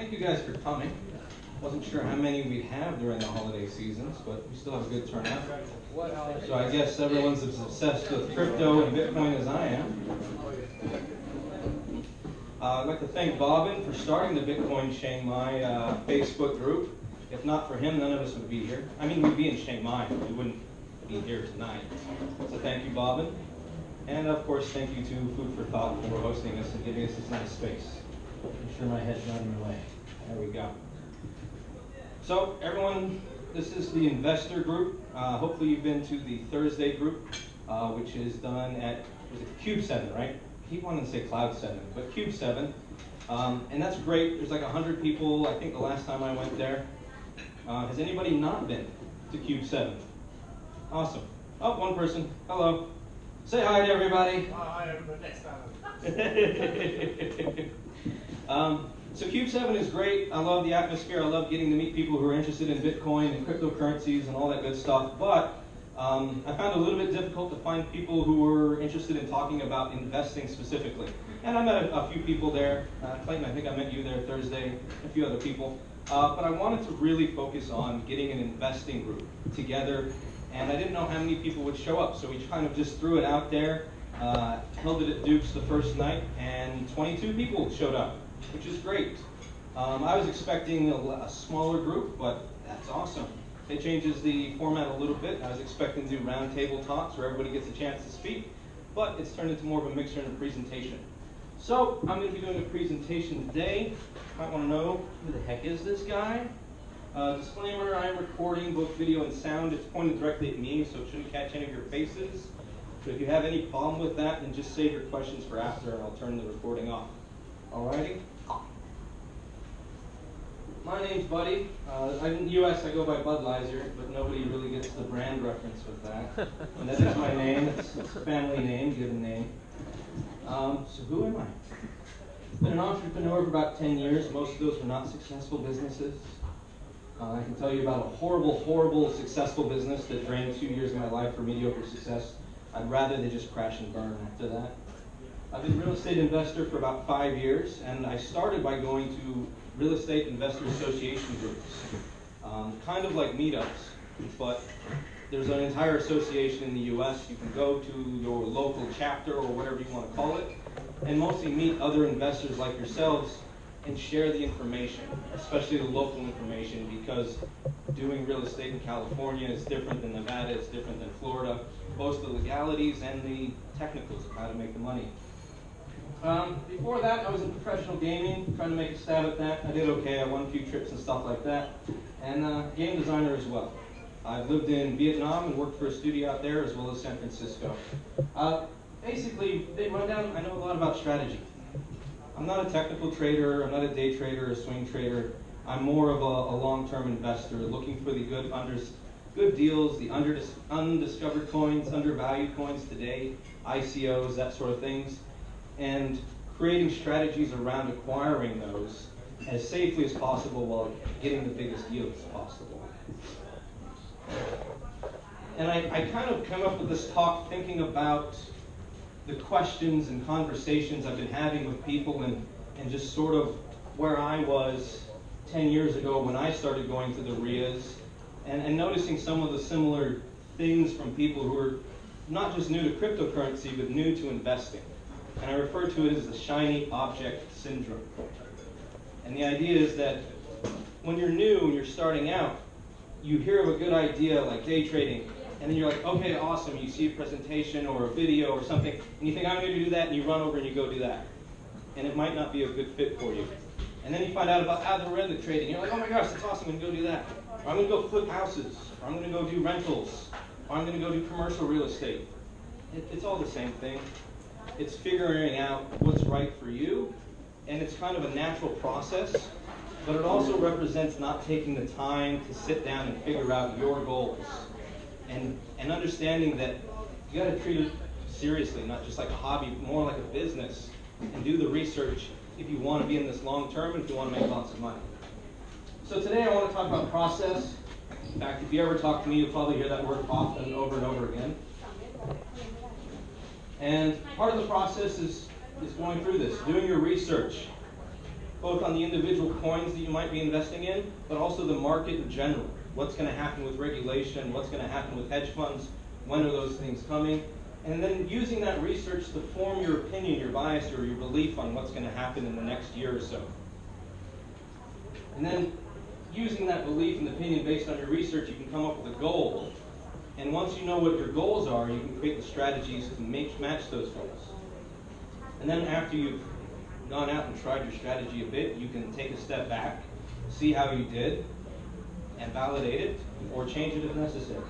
thank you guys for coming. Wasn't sure how many we'd have during the holiday seasons, but we still have a good turnout. So I guess everyone's as obsessed with crypto and Bitcoin as I am. I'd like to thank Bobbin for starting the Bitcoin Chiang Mai Facebook group. If not for him, none of us would be here. I mean, we'd be in Chiang Mai, but we wouldn't be here tonight. So thank you, Bobbin. And of course, thank you to Food for Thought for hosting us and giving us this nice space. I'm sure my head's not in the way. There we go. So everyone, this is the investor group. Hopefully you've been to the Thursday group, which is done at, was it Cube 7, right? I keep wanting to say Cloud 7, but Cube 7. And that's great. There's like 100 people, I think the last time I went there. Has anybody not been to Cube 7? Awesome. Oh, one person. Hello. Say hi to everybody. Hi, everybody. Next time. So Cube 7 is great. I love the atmosphere. I love getting to meet people who are interested in Bitcoin and cryptocurrencies and all that good stuff. But I found it a little bit difficult to find people who were interested in talking about investing specifically. And I met a few people there. Clayton, I think I met you there Thursday, a few other people. But I wanted to really focus on getting an investing group together. And I didn't know how many people would show up. So we kind of just threw it out there, held it at Duke's the first night, and 22 people showed up, which is great. I was expecting a smaller group, but that's awesome. It changes the format a little bit. I was expecting to do roundtable talks where everybody gets a chance to speak, but it's turned into more of a mixer and a presentation. So I'm going to be doing a presentation today. You might want to know, who the heck is this guy? Disclaimer, I am recording both video and sound. It's pointed directly at me, so it shouldn't catch any of your faces. But if you have any problem with that, then just save your questions for after, and I'll turn the recording off. Alrighty? My name's Buddy. In the U.S. I go by Budweiser, but nobody really gets the brand reference with that. And that is my name. It's a family name, given name. So who am I? I've been an entrepreneur for about 10 years. Most of those were not successful businesses. I can tell you about a horrible, horrible successful business that drained 2 years of my life for mediocre success. I'd rather they just crash and burn after that. I've been a real estate investor for about 5 years, and I started by going to real estate investor association groups, kind of like meetups, but there's an entire association in the U.S. You can go to your local chapter or whatever you want to call it, and mostly meet other investors like yourselves and share the information, especially the local information, because doing real estate in California is different than Nevada, it's different than Florida, both the legalities and the technicals of how to make the money. Before that, I was in professional gaming, trying to make a stab at that. I did okay, I won a few trips and stuff like that, and game designer as well. I've lived in Vietnam and worked for a studio out there, as well as San Francisco. Basically, big rundown, I know a lot about strategy. I'm not a technical trader, I'm not a day trader or a swing trader. I'm more of a long-term investor looking for the good deals, the undiscovered coins, undervalued coins today, ICOs, that sort of things, and creating strategies around acquiring those as safely as possible while getting the biggest yields possible. And I kind of come up with this talk thinking about the questions and conversations I've been having with people and just sort of where I was 10 years ago when I started going to the RIAs and noticing some of the similar things from people who are not just new to cryptocurrency, but new to investing. And I refer to it as the shiny object syndrome. And the idea is that when you're new and you're starting out, you hear of a good idea like day trading, and then you're like, okay, awesome, you see a presentation or a video or something, and you think, I'm going to do that, and you run over and you go do that. And it might not be a good fit for you. And then you find out about algorithmic trading. You're like, oh my gosh, that's awesome, I'm going to go do that. Or I'm going to go flip houses, or I'm going to go do rentals, or I'm going to go do commercial real estate. It's all the same thing. It's figuring out what's right for you, and it's kind of a natural process, but it also represents not taking the time to sit down and figure out your goals. And understanding that you got to treat it seriously, not just like a hobby, but more like a business, and do the research if you want to be in this long term and if you want to make lots of money. So today I want to talk about process. In fact, if you ever talk to me, you'll probably hear that word often over and over again. And part of the process is going through this, doing your research, both on the individual coins that you might be investing in, but also the market in general. What's going to happen with regulation? What's going to happen with hedge funds? When are those things coming? And then using that research to form your opinion, your bias, or your belief on what's going to happen in the next year or so. And then using that belief and opinion based on your research, you can come up with a goal. And once you know what your goals are, you can create the strategies to match those goals. And then after you've gone out and tried your strategy a bit, you can take a step back, see how you did, and validate it, or change it if necessary.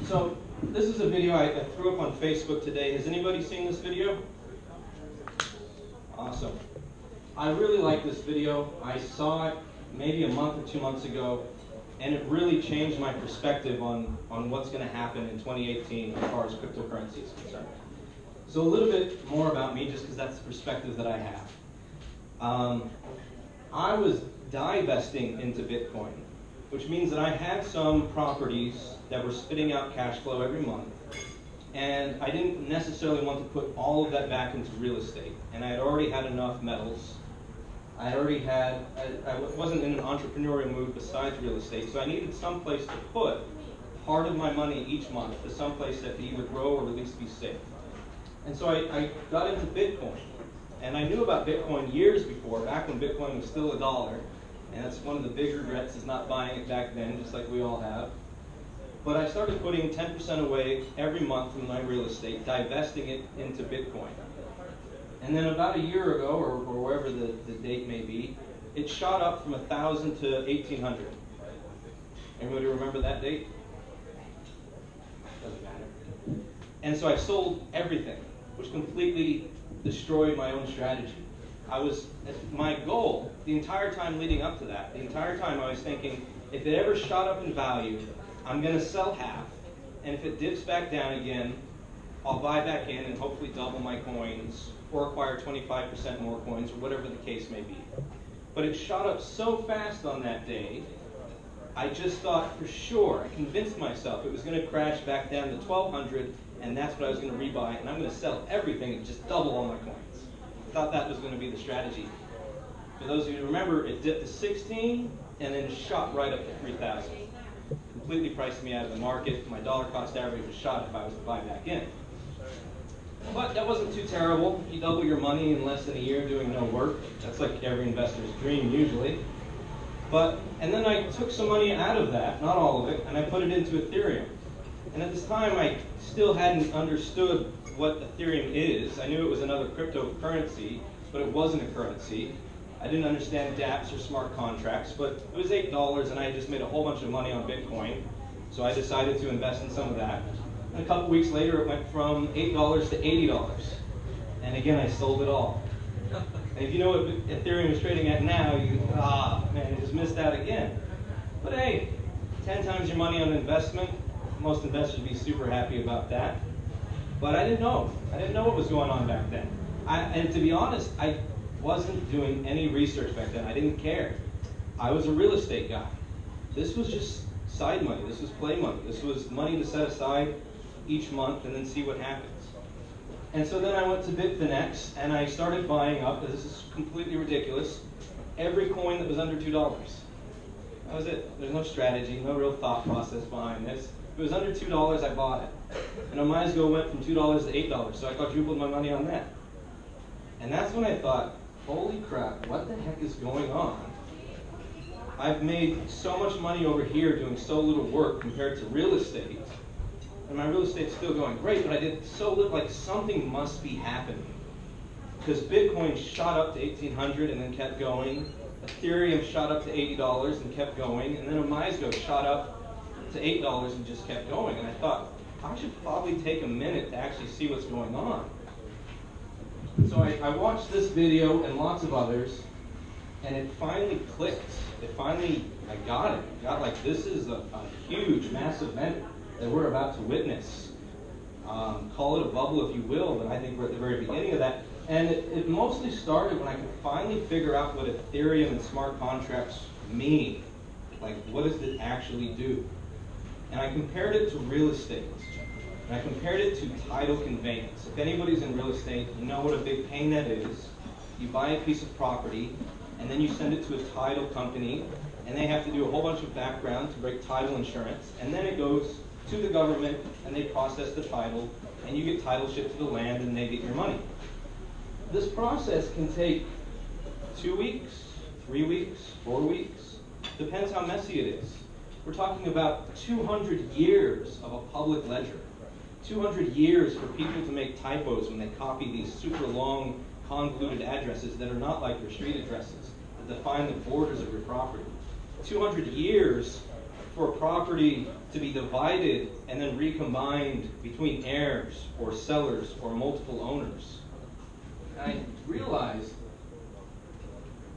So this is a video I threw up on Facebook today. Has anybody seen this video? Awesome. I really like this video. I saw it maybe a month or 2 months ago, and it really changed my perspective on what's going to happen in 2018 as far as cryptocurrency is concerned. So a little bit more about me, just because that's the perspective that I have. I was divesting into Bitcoin, which means that I had some properties that were spitting out cash flow every month, and I didn't necessarily want to put all of that back into real estate. And I had already had enough metals. I wasn't in an entrepreneurial move besides real estate, so I needed some place to put part of my money each month to some place that could either grow or at least be safe. And so I got into Bitcoin. And I knew about Bitcoin years before, back when Bitcoin was still $1. And that's one of the big regrets, is not buying it back then, just like we all have. But I started putting 10% away every month from my real estate, divesting it into Bitcoin. And then about a year ago, or wherever the date may be, it shot up from 1,000 to 1,800. Anybody remember that date? Doesn't matter. And so I sold everything, which completely destroyed my own strategy. My goal, the entire time leading up to that, the entire time I was thinking, if it ever shot up in value, I'm going to sell half, and if it dips back down again, I'll buy back in and hopefully double my coins, or acquire 25% more coins, or whatever the case may be. But it shot up so fast on that day, I just thought for sure, I convinced myself it was going to crash back down to 1,200, and that's what I was going to rebuy, and I'm going to sell everything and just double all my coins. I thought that was going to be the strategy. For those of you who remember, it dipped to 16 and then shot right up to 3,000. Completely priced me out of the market. My dollar cost average was shot if I was to buy back in. But that wasn't too terrible. You double your money in less than a year doing no work. That's like every investor's dream usually. And then I took some money out of that, not all of it, and I put it into Ethereum. And at this time, I still hadn't understood what Ethereum is. I knew it was another cryptocurrency, but it wasn't a currency. I didn't understand dApps or smart contracts, but it was $8, and I had just made a whole bunch of money on Bitcoin. So I decided to invest in some of that. And a couple weeks later, it went from $8 to $80. And again, I sold it all. And if you know what Ethereum is trading at now, you think, man, I just missed out again. But hey, 10 times your money on an investment. Most investors would be super happy about that. But I didn't know. I didn't know what was going on back then. And to be honest, I wasn't doing any research back then. I didn't care. I was a real estate guy. This was just side money. This was play money. This was money to set aside each month and then see what happens. And so then I went to Bitfinex and I started buying up, this is completely ridiculous, every coin that was under $2. That was it. There's no strategy, no real thought process behind this. If it was under $2, I bought it. And Omisgo went from $2 to $8, so I quadrupled my money on that. And that's when I thought, holy crap, what the heck is going on? I've made so much money over here doing so little work compared to real estate. And my real estate's still going great, but I did so little, like something must be happening. Because Bitcoin shot up to 1,800 and then kept going. Ethereum shot up to $80 and kept going. And then Omisgo shot up to $8 and just kept going. And I thought, I should probably take a minute to actually see what's going on. So I watched this video and lots of others, and it finally clicked. I got it. I got like, this is a huge, massive event that we're about to witness. Call it a bubble if you will, but I think we're at the very beginning of that. And it mostly started when I could finally figure out what Ethereum and smart contracts mean. Like, what does it actually do? And I compared it to real estate. And I compared it to title conveyance. If anybody's in real estate, you know what a big pain that is. You buy a piece of property, and then you send it to a title company, and they have to do a whole bunch of background to break title insurance, and then it goes to the government, and they process the title, and you get title shipped to the land, and they get your money. This process can take 2 weeks, 3 weeks, 4 weeks, depends how messy it is. We're talking about 200 years of a public ledger. 200 years for people to make typos when they copy these super long, convoluted addresses that are not like your street addresses, that define the borders of your property. 200 years for a property to be divided and then recombined between heirs or sellers or multiple owners. And I realized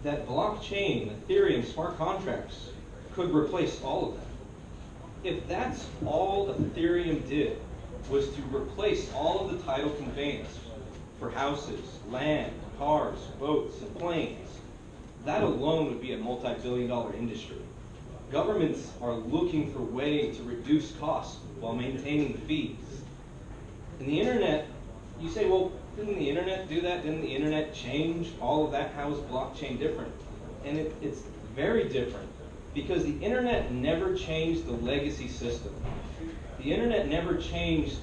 that blockchain, Ethereum, smart contracts could replace all of that. If that's all Ethereum did, was to replace all of the title conveyance for houses, land, cars, boats, and planes, that alone would be a multi-billion-dollar industry. Governments are looking for ways to reduce costs while maintaining the fees. And the internet, you say, well, didn't the internet do that? Didn't the internet change all of that? How is blockchain different? And it's very different because the internet never changed the legacy system. The internet never changed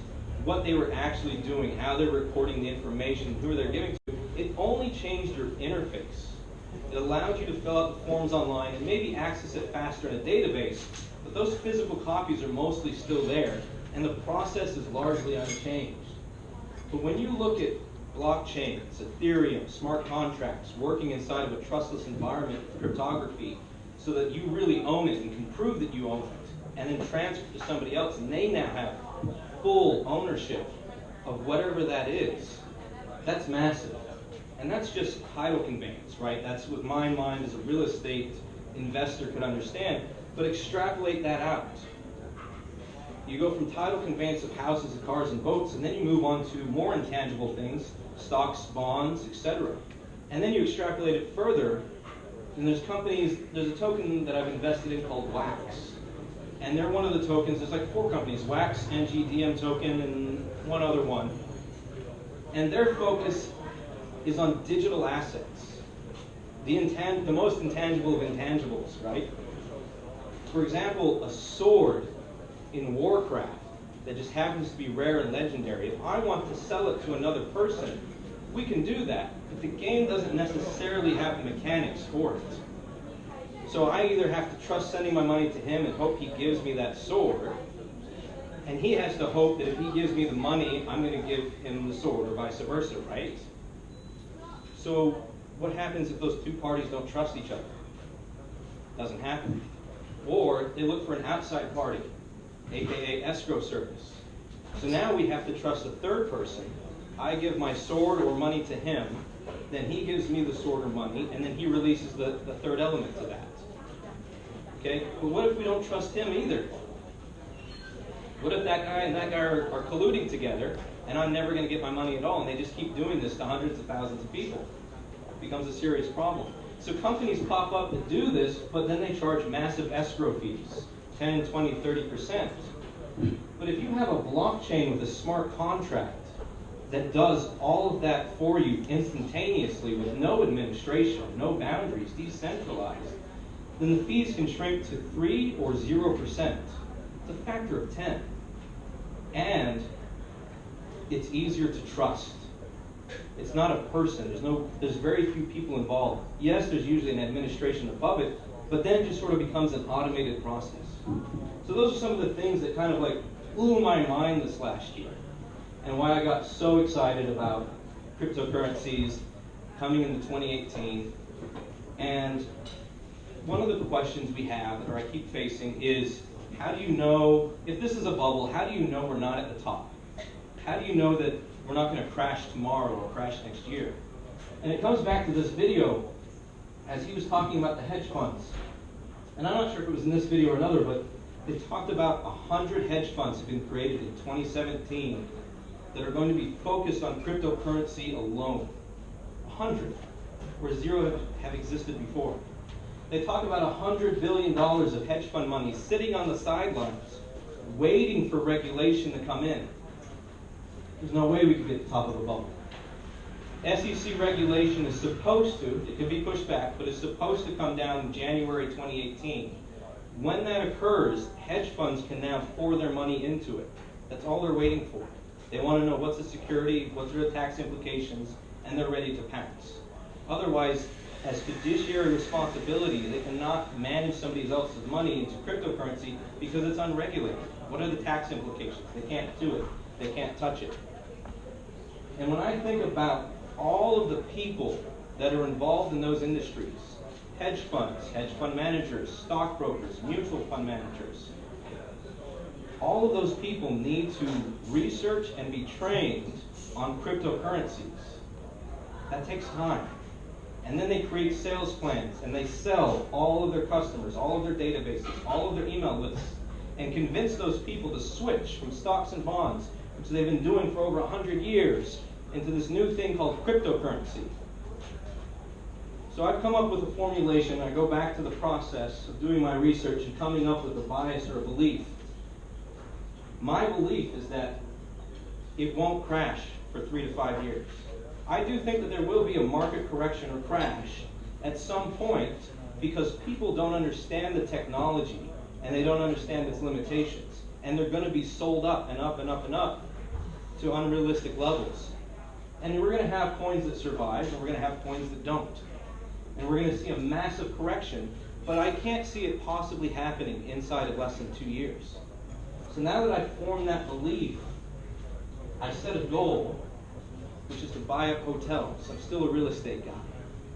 what they were actually doing, how they're recording the information, who they're giving to. It only changed your interface. It allowed you to fill out the forms online and maybe access it faster in a database, but those physical copies are mostly still there, and the process is largely unchanged. But when you look at blockchains, Ethereum, smart contracts, working inside of a trustless environment with cryptography so that you really own it and can prove that you own it, and then transfer to somebody else, and they now have full ownership of whatever that is, that's massive. And that's just title conveyance, right? That's what my mind as a real estate investor could understand. But extrapolate that out. You go from title conveyance of houses and cars and boats, and then you move on to more intangible things, stocks, bonds, etc. And then you extrapolate it further, and there's a token that I've invested in called Wax. And they're one of the tokens, there's like 4 companies, Wax, NGDM token, and one other one. And their focus is on digital assets, the most intangible of intangibles, right? For example, a sword in Warcraft that just happens to be rare and legendary. If I want to sell it to another person, we can do that, but the game doesn't necessarily have the mechanics for it. So I either have to trust sending my money to him and hope he gives me that sword, and he has to hope that if he gives me the money, I'm going to give him the sword, or vice versa, right? So what happens if those 2 parties don't trust each other? Doesn't happen. Or they look for an outside party, aka escrow service. So now we have to trust a third person. I give my sword or money to him, then he gives me the sword or money, and then he releases the third element to that. Okay? But what if we don't trust him either? What if that guy and that guy are colluding together, and I'm never going to get my money at all, and they just keep doing this to hundreds of thousands of people? It becomes a serious problem. So companies pop up that do this, but then they charge massive escrow fees, 10, 20, 30%. But if you have a blockchain with a smart contract that does all of that for you instantaneously with no administration, no boundaries, decentralized, then the fees can shrink to 3 or 0%. It's a factor of 10. And it's easier to trust. It's not a person. There's very few people involved. Yes, there's usually an administration above it, but then it just sort of becomes an automated process. So those are some of the things that kind of like blew my mind this last year, and why I got so excited about cryptocurrencies coming into 2018. And one of the questions we have, or I keep facing, is how do you know, if this is a bubble, how do you know we're not at the top? How do you know that we're not going to crash tomorrow or crash next year? And it comes back to this video, as he was talking about the hedge funds. And I'm not sure if it was in this video or another, but they talked about 100 hedge funds have been created in 2017 that are going to be focused on cryptocurrency alone. 100, where 0 have existed before. They talk about $100 billion of hedge fund money sitting on the sidelines, waiting for regulation to come in. There's no way we could get the top of a bubble. SEC regulation is supposed to, it can be pushed back, but it's supposed to come down in January 2018. When that occurs, hedge funds can now pour their money into it. That's all they're waiting for. They want to know what's the security, what's the tax implications, and they're ready to pounce. Otherwise, as fiduciary responsibility, they cannot manage somebody else's money into cryptocurrency because it's unregulated. What are the tax implications? They can't do it. They can't touch it. And when I think about all of the people that are involved in those industries, hedge funds, hedge fund managers, stockbrokers, mutual fund managers, all of those people need to research and be trained on cryptocurrencies. That takes time. And then they create sales plans and they sell all of their customers, all of their databases, all of their email lists, and convince those people to switch from stocks and bonds, which they've been doing for over 100 years, into this new thing called cryptocurrency. So I've come up with a formulation. I go back to the process of doing my research and coming up with a bias or a belief. My belief is that it won't crash for 3 to 5 years. I do think that there will be a market correction or crash at some point because people don't understand the technology and they don't understand its limitations. And they're going to be sold up and up and up and up to unrealistic levels. And we're going to have coins that survive and we're going to have coins that don't. And we're going to see a massive correction, but I can't see it possibly happening inside of less than 2 years. So now that I've formed that belief, I set a goal, which is to buy up hotels. I'm still a real estate guy.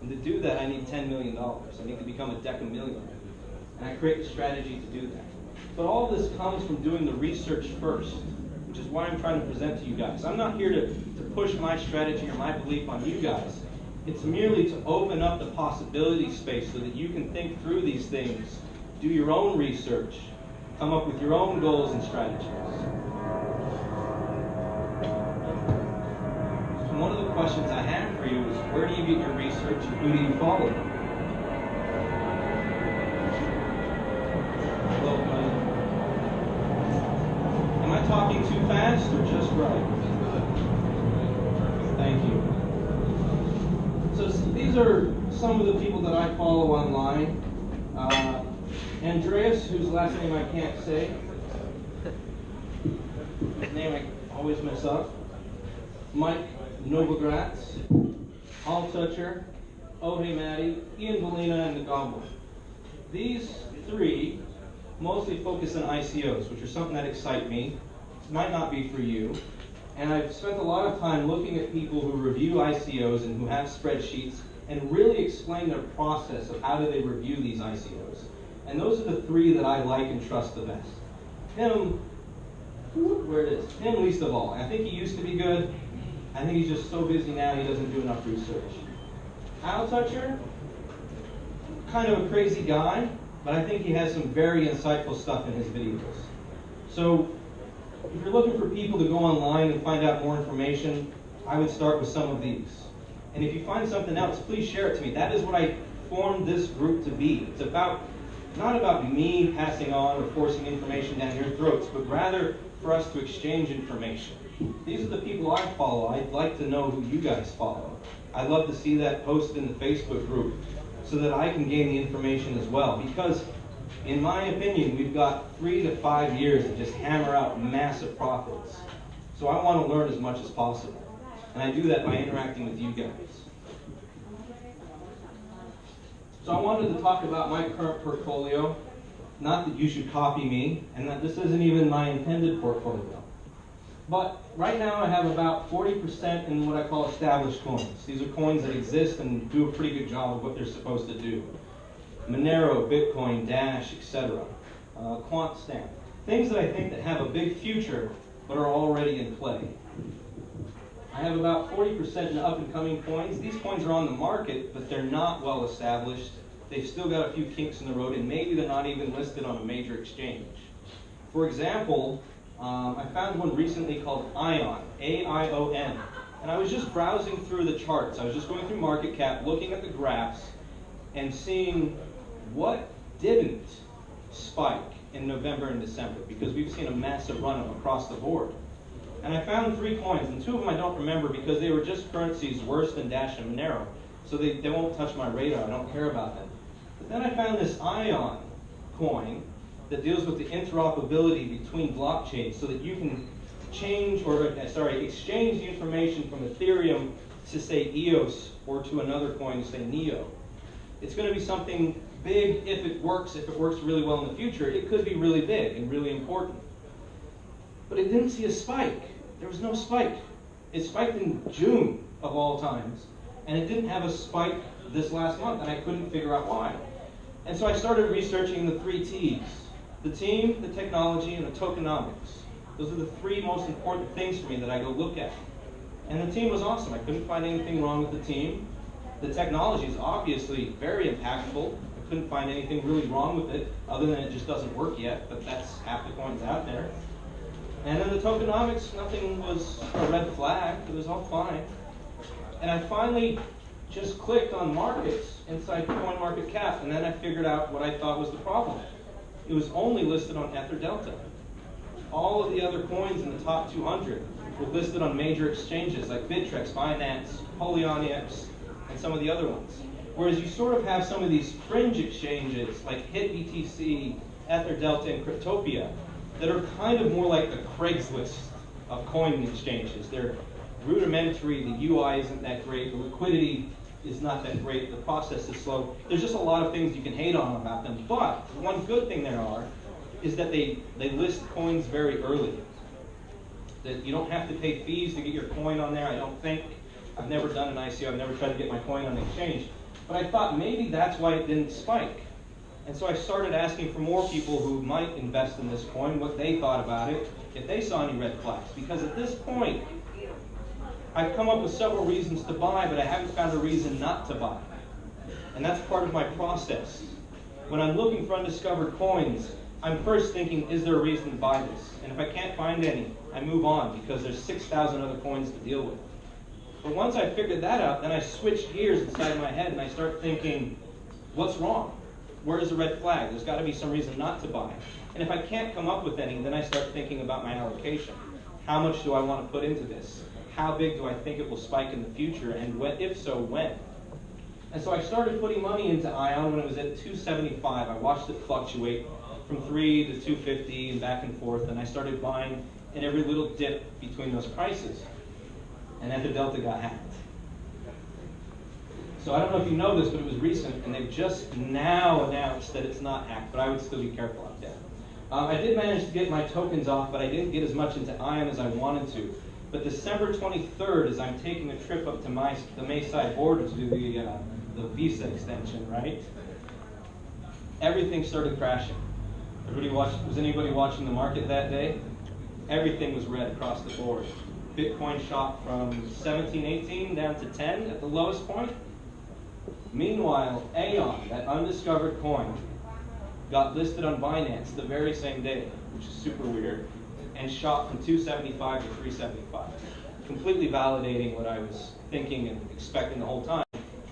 And to do that, I need $10 million. I need to become a decamillionaire. And I create a strategy to do that. But all this comes from doing the research first, which is why I'm trying to present to you guys. I'm not here to push my strategy or my belief on you guys. It's merely to open up the possibility space so that you can think through these things, do your own research, come up with your own goals and strategies. And one of the questions I have for you is, where do you get your research and who do you follow? Hello, am I talking too fast or just right? Thank you. So these are some of the people that I follow online. Andreas, whose last name I can't say. His name I always mess up. Mike Novogratz, Al Toucher, Oh Hey Maddie, Ian Valina, and the Goblin. These three mostly focus on ICOs, which are something that excite me. Might not be for you. And I've spent a lot of time looking at people who review ICOs and who have spreadsheets and really explain their process of how do they review these ICOs. And those are the three that I like and trust the best. Him, where it is, him least of all. I think he used to be good. I think he's just so busy now he doesn't do enough research. Al Toucher, kind of a crazy guy, but I think he has some very insightful stuff in his videos. So if you're looking for people to go online and find out more information, I would start with some of these. And if you find something else, please share it to me. That is what I formed this group to be. It's not about me passing on or forcing information down your throats, but rather for us to exchange information. These are the people I follow. I'd like to know who you guys follow. I'd love to see that posted in the Facebook group so that I can gain the information as well. Because in my opinion, we've got 3 to 5 years to just hammer out massive profits. So I want to learn as much as possible. And I do that by interacting with you guys. So I wanted to talk about my current portfolio. Not that you should copy me, and that this isn't even my intended portfolio. But right now I have about 40% in what I call established coins. These are coins that exist and do a pretty good job of what they're supposed to do. Monero, Bitcoin, Dash, etc. QuantStamp. Things that I think that have a big future but are already in play. I have about 40% in up-and-coming coins. These coins are on the market, but they're not well established. They've still got a few kinks in the road, and maybe they're not even listed on a major exchange. For example, I found one recently called Aion, A-I-O-N. And I was just browsing through the charts. I was just going through market cap, looking at the graphs, and seeing what didn't spike in November and December, because we've seen a massive run-up across the board. And I found 3 coins, and 2 of them I don't remember because they were just currencies worse than Dash and Monero. So they won't touch my radar, I don't care about them. But then I found this Ion coin that deals with the interoperability between blockchains so that you can exchange the information from Ethereum to say EOS or to another coin, say NEO. It's going to be something big if it works really well in the future. It could be really big and really important. But it didn't see a spike. There was no spike. It spiked in June of all times, and it didn't have a spike this last month, and I couldn't figure out why. And so I started researching the 3 T's. The team, the technology, and the tokenomics. Those are the 3 most important things for me that I go look at. And the team was awesome. I couldn't find anything wrong with the team. The technology is obviously very impactful. I couldn't find anything really wrong with it, other than it just doesn't work yet, but that's half the coins out there. And then the tokenomics, nothing was a red flag. It was all fine. And I finally just clicked on markets inside CoinMarketCap, and then I figured out what I thought was the problem. It was only listed on EtherDelta. All of the other coins in the top 200 were listed on major exchanges like Bittrex, Binance, Polyonyx, and some of the other ones. Whereas you sort of have some of these fringe exchanges like HitBTC, EtherDelta, and Cryptopia that are kind of more like the Craigslist of coin exchanges. They're rudimentary, the UI isn't that great, the liquidity is not that great, the process is slow. There's just a lot of things you can hate on about them, but one good thing there is that they list coins very early. That you don't have to pay fees to get your coin on there, I don't think. I've never done an ICO, I've never tried to get my coin on the exchange. But I thought maybe that's why it didn't spike. And so I started asking for more people who might invest in this coin, what they thought about it, if they saw any red flags. Because at this point, I've come up with several reasons to buy, but I haven't found a reason not to buy. And that's part of my process. When I'm looking for undiscovered coins, I'm first thinking, is there a reason to buy this? And if I can't find any, I move on because there's 6,000 other coins to deal with. But once I figured that out, then I switch gears inside my head and I start thinking, what's wrong? Where's the red flag? There's got to be some reason not to buy. And if I can't come up with any, then I start thinking about my allocation. How much do I want to put into this? How big do I think it will spike in the future? And when, if so, when? And so I started putting money into Ion when it was at 275. I watched it fluctuate from 3 to 250 and back and forth. And I started buying in every little dip between those prices. And EtherDelta got hacked. So I don't know if you know this, but it was recent, and they've just now announced that it's not hacked, but I would still be careful out there. I did manage to get my tokens off, but I didn't get as much into Ion as I wanted to. But December 23rd, as I'm taking a trip up to the Mayside border to do the visa extension, right? Everything started crashing. Was anybody watching the market that day? Everything was red across the board. Bitcoin shot from 17, 18 down to 10 at the lowest point. Meanwhile, Aeon, that undiscovered coin, got listed on Binance the very same day, which is super weird, and shot from 275 to 375, completely validating what I was thinking and expecting the whole time,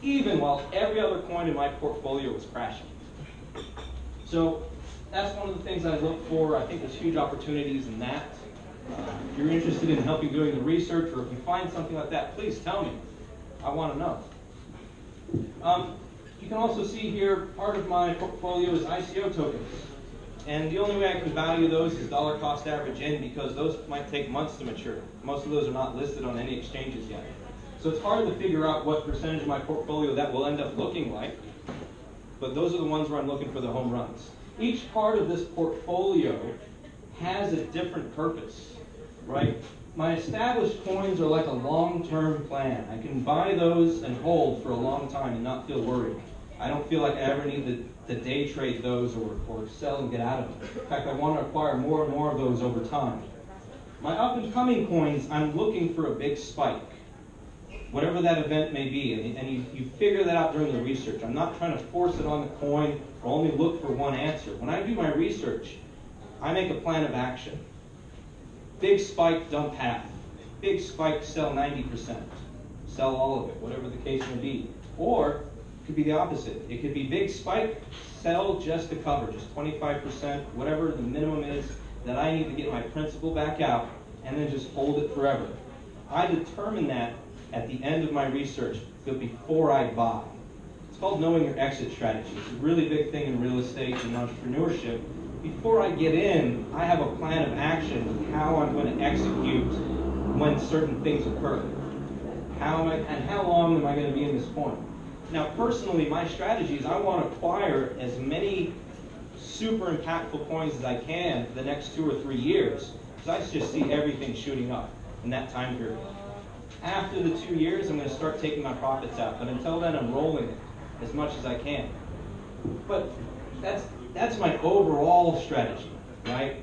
even while every other coin in my portfolio was crashing. So that's one of the things I look for. I think there's huge opportunities in that. If you're interested in helping doing the research, or if you find something like that, please tell me. I want to know. You can also see here, part of my portfolio is ICO tokens. And the only way I can value those is dollar cost average in, because those might take months to mature. Most of those are not listed on any exchanges yet. So it's hard to figure out what percentage of my portfolio that will end up looking like. But those are the ones where I'm looking for the home runs. Each part of this portfolio has a different purpose, right? My established coins are like a long-term plan. I can buy those and hold for a long time and not feel worried. I don't feel like I ever need to day trade those or sell and get out of them. In fact, I want to acquire more and more of those over time. My up-and-coming coins, I'm looking for a big spike, whatever that event may be, and you figure that out during the research. I'm not trying to force it on the coin or only look for one answer. When I do my research, I make a plan of action. Big spike, dump half. Big spike, sell 90%. Sell all of it, whatever the case may be. Or it could be the opposite. It could be big spike, sell just to cover, just 25%, whatever the minimum is that I need to get my principal back out, and then just hold it forever. I determine that at the end of my research, but before I buy. It's called knowing your exit strategy. It's a really big thing in real estate and entrepreneurship. Before I get in, I have a plan of action of how I'm going to execute when certain things occur. How long am I going to be in this point? Now, personally, my strategy is I want to acquire as many super impactful coins as I can for the next 2 or 3 years, because I just see everything shooting up in that time period. After the 2 years, I'm going to start taking my profits out, but until then, I'm rolling it as much as I can. But that's my overall strategy, right?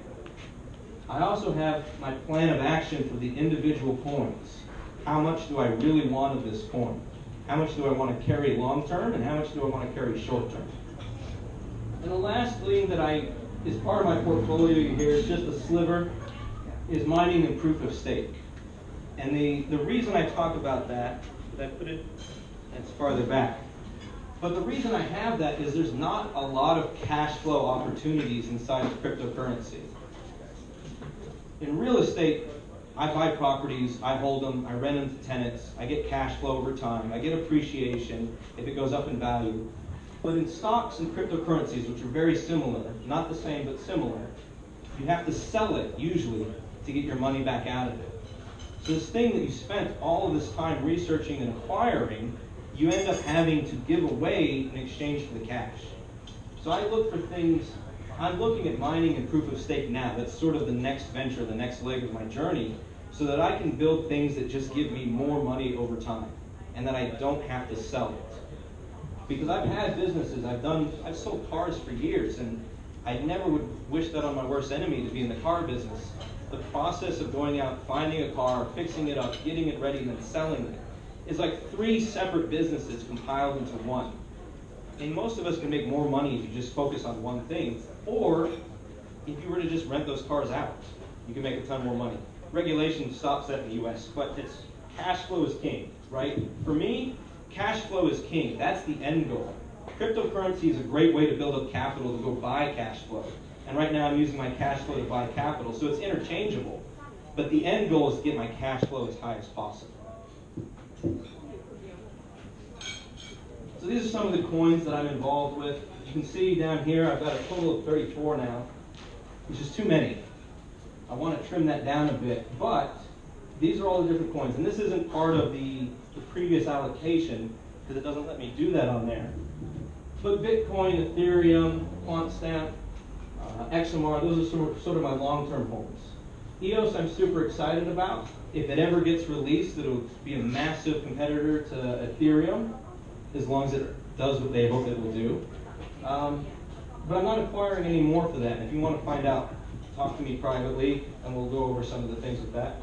I also have my plan of action for the individual coins. How much do I really want of this coin? How much do I want to carry long term, and how much do I want to carry short term? And the last thing that is part of my portfolio here is just a sliver, is mining and proof of stake. And the reason I talk about that, did I put it? It's farther back. But the reason I have that is there's not a lot of cash flow opportunities inside of cryptocurrency. In real estate, I buy properties, I hold them, I rent them to tenants, I get cash flow over time, I get appreciation if it goes up in value. But in stocks and cryptocurrencies, which are very similar, not the same but similar, you have to sell it usually to get your money back out of it. So this thing that you spent all of this time researching and acquiring, you end up having to give away in exchange for the cash. So I look for things, I'm looking at mining and proof of stake now. That's sort of the next venture, the next leg of my journey, so that I can build things that just give me more money over time and that I don't have to sell it. Because I've had businesses, I've sold cars for years, and I never would wish that on my worst enemy to be in the car business. The process of going out, finding a car, fixing it up, getting it ready, and then selling it is like 3 separate businesses compiled into one. And most of us can make more money if you just focus on one thing, or if you were to just rent those cars out, you can make a ton more money. Regulation stops that in the US, but cash flow is king, right? For me, cash flow is king. That's the end goal. Cryptocurrency is a great way to build up capital to go buy cash flow. And right now I'm using my cash flow to buy capital, so it's interchangeable. But the end goal is to get my cash flow as high as possible. So these are some of the coins that I'm involved with. You can see down here I've got a total of 34 now, which is too many. I want to trim that down a bit, but these are all the different coins. And this isn't part of the previous allocation, because it doesn't let me do that on there. But Bitcoin, Ethereum, QuantStamp, XMR, those are sort of my long-term holds. EOS I'm super excited about. If it ever gets released, it'll be a massive competitor to Ethereum, as long as it does what they hope it will do. But I'm not acquiring any more for that. If you want to find out, talk to me privately, and we'll go over some of the things with that.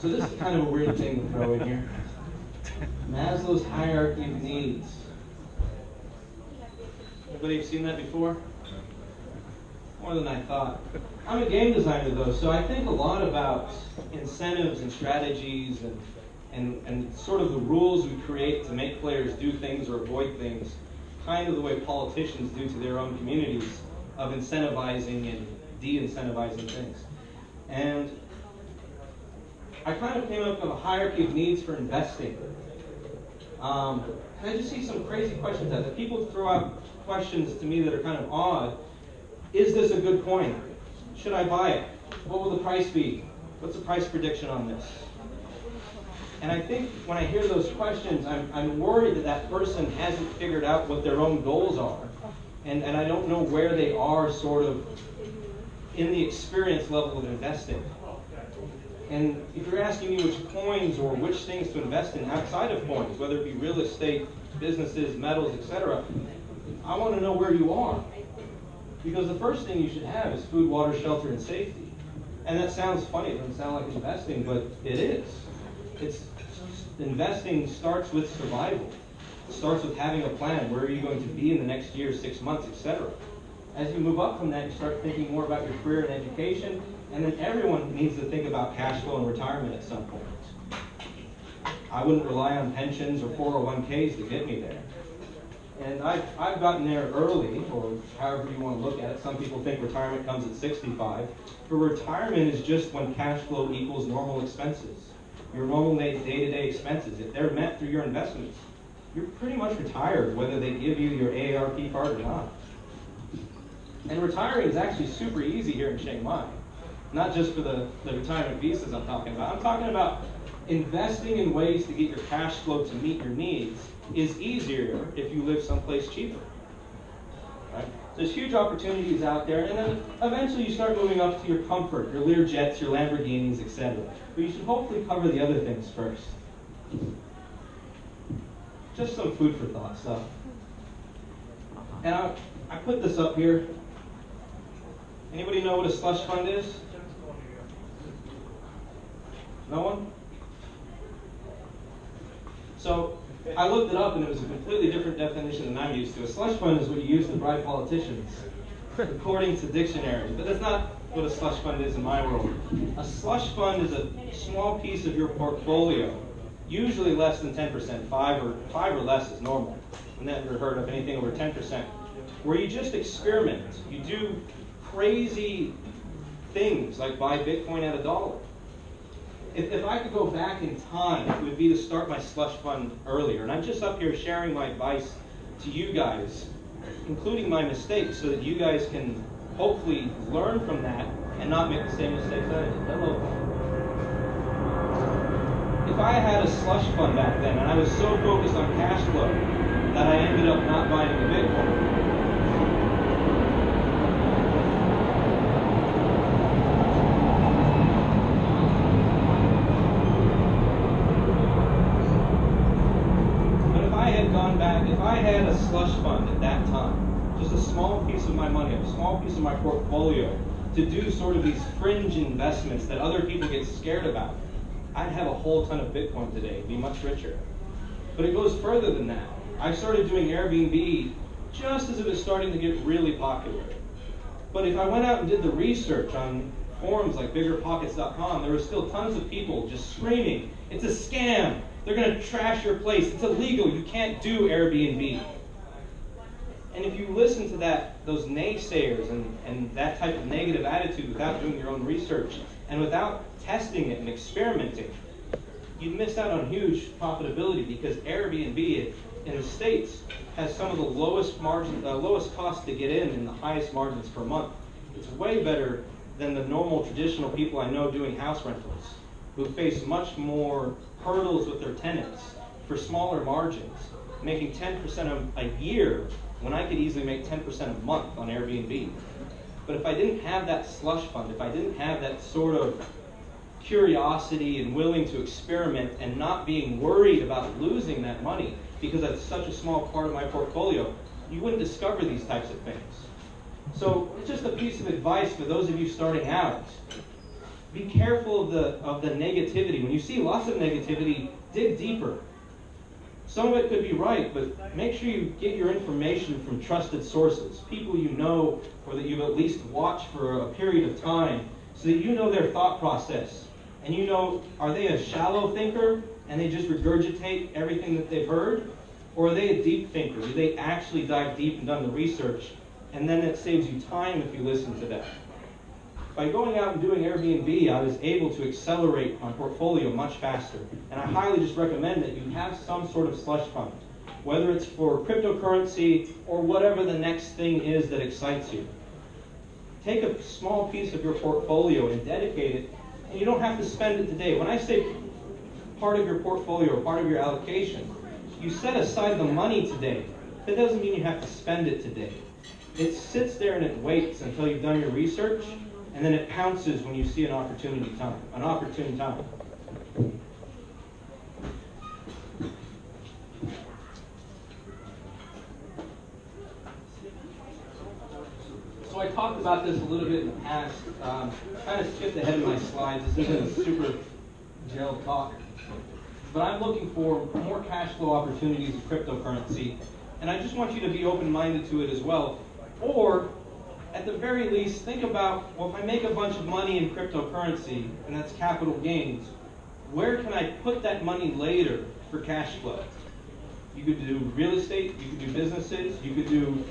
So this is kind of a weird thing to throw in here. Maslow's hierarchy of needs. Anybody have seen that before? More than I thought. I'm a game designer though, so I think a lot about incentives and strategies and sort of the rules we create to make players do things or avoid things, kind of the way politicians do to their own communities of incentivizing and de-incentivizing things. And I kind of came up with a hierarchy of needs for investing. I just see some crazy questions out there. People throw out questions to me that are kind of odd. Is this a good coin? Should I buy it? What will the price be? What's the price prediction on this? And I think when I hear those questions, I'm worried that that person hasn't figured out what their own goals are. And I don't know where they are sort of in the experience level of investing. And if you're asking me which coins or which things to invest in outside of coins, whether it be real estate, businesses, metals, etc., I want to know where you are. Because the first thing you should have is food, water, shelter, and safety. And that sounds funny, it doesn't sound like investing, but it is. Investing starts with survival. It starts with having a plan. Where are you going to be in the next year, 6 months, etc. As you move up from that, you start thinking more about your career and education, and then everyone needs to think about cash flow and retirement at some point. I wouldn't rely on pensions or 401ks to get me there. And I've gotten there early, or however you want to look at it. Some people think retirement comes at 65. But retirement is just when cash flow equals normal expenses. Your normal day-to-day expenses. If they're met through your investments, you're pretty much retired, whether they give you your AARP card or not. And retiring is actually super easy here in Chiang Mai. Not just for the retirement visas I'm talking about. I'm talking about investing in ways to get your cash flow to meet your needs is easier if you live someplace cheaper. Right? There's huge opportunities out there, and then eventually you start moving up to your comfort, your Learjets, your Lamborghinis, etc. But you should hopefully cover the other things first. Just some food for thought stuff. And I put this up here. Anybody know what a slush fund is? No one? So I looked it up, and it was a completely different definition than I'm used to. A slush fund is what you use to bribe politicians, according to dictionaries. But that's not what a slush fund is in my world. A slush fund is a small piece of your portfolio, usually less than 10%. 5 or less is normal. I've never heard of anything over 10%. Where you just experiment. You do crazy things like buy Bitcoin at $1. If I could go back in time, it would be to start my slush fund earlier. And I'm just up here sharing my advice to you guys, including my mistakes, so that you guys can hopefully learn from that and not make the same mistakes that I did. Hello. If I had a slush fund back then, and I was so focused on cash flow that I ended up not buying the Bitcoin, if I had a slush fund at that time, just a small piece of my money, a small piece of my portfolio, to do sort of these fringe investments that other people get scared about, I'd have a whole ton of Bitcoin today, be much richer. But it goes further than that. I started doing Airbnb just as it was starting to get really popular. But if I went out and did the research on forums like biggerpockets.com, there were still tons of people just screaming, it's a scam. They're going to trash your place. It's illegal. You can't do Airbnb. And if you listen to those naysayers and that type of negative attitude without doing your own research and without testing it and experimenting, you'd miss out on huge profitability, because Airbnb in the States has some of the lowest cost to get in and the highest margins per month. It's way better than the normal traditional people I know doing house rentals, who face much more hurdles with their tenants for smaller margins, making 10% a year when I could easily make 10% a month on Airbnb. But if I didn't have that slush fund, if I didn't have that sort of curiosity and willing to experiment and not being worried about losing that money because that's such a small part of my portfolio, you wouldn't discover these types of things. So it's just a piece of advice for those of you starting out. Be careful of the negativity. When you see lots of negativity, dig deeper. Some of it could be right, but make sure you get your information from trusted sources, people you know or that you've at least watched for a period of time, so that you know their thought process. And you know, are they a shallow thinker and they just regurgitate everything that they've heard? Or are they a deep thinker? Do they actually dive deep and done the research? And then it saves you time if you listen to that. By going out and doing Airbnb, I was able to accelerate my portfolio much faster. And I highly just recommend that you have some sort of slush fund, whether it's for cryptocurrency or whatever the next thing is that excites you. Take a small piece of your portfolio and dedicate it, and you don't have to spend it today. When I say part of your portfolio or part of your allocation, you set aside the money today. That doesn't mean you have to spend it today. It sits there and it waits until you've done your research, and then it pounces when you see an opportune time. So I talked about this a little bit in the past. Kind of skipped ahead of my slides. This isn't a super gel talk. But I'm looking for more cash flow opportunities in cryptocurrency. And I just want you to be open-minded to it as well. Or, at the very least, think about, well, if I make a bunch of money in cryptocurrency, and that's capital gains, where can I put that money later for cash flow? you could do real estate, you could do businesses, you could do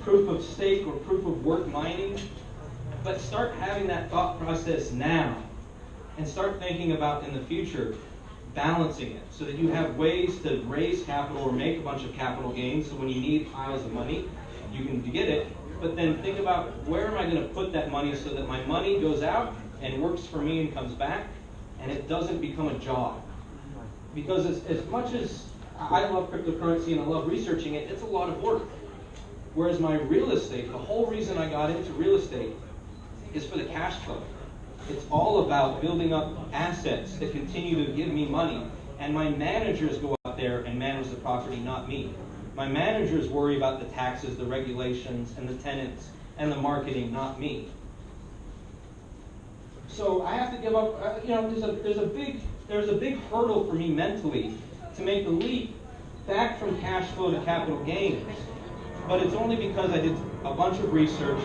proof of stake or proof of work mining. But start having that thought process now and start thinking about in the future balancing it so that you have ways to raise capital or make a bunch of capital gains so when you need piles of money, you can get it. But then think about where am I going to put that money so that my money goes out and works for me and comes back and it doesn't become a job. Because as much as I love cryptocurrency and I love researching it, it's a lot of work. Whereas my real estate, the whole reason I got into real estate is for the cash flow. It's all about building up assets that continue to give me money. And my managers go out there and manage the property, not me. My managers worry about the taxes, the regulations, and the tenants, and the marketing, not me. So I have to give up, there's a big hurdle for me mentally to make the leap back from cash flow to capital gains. But it's only because I did a bunch of research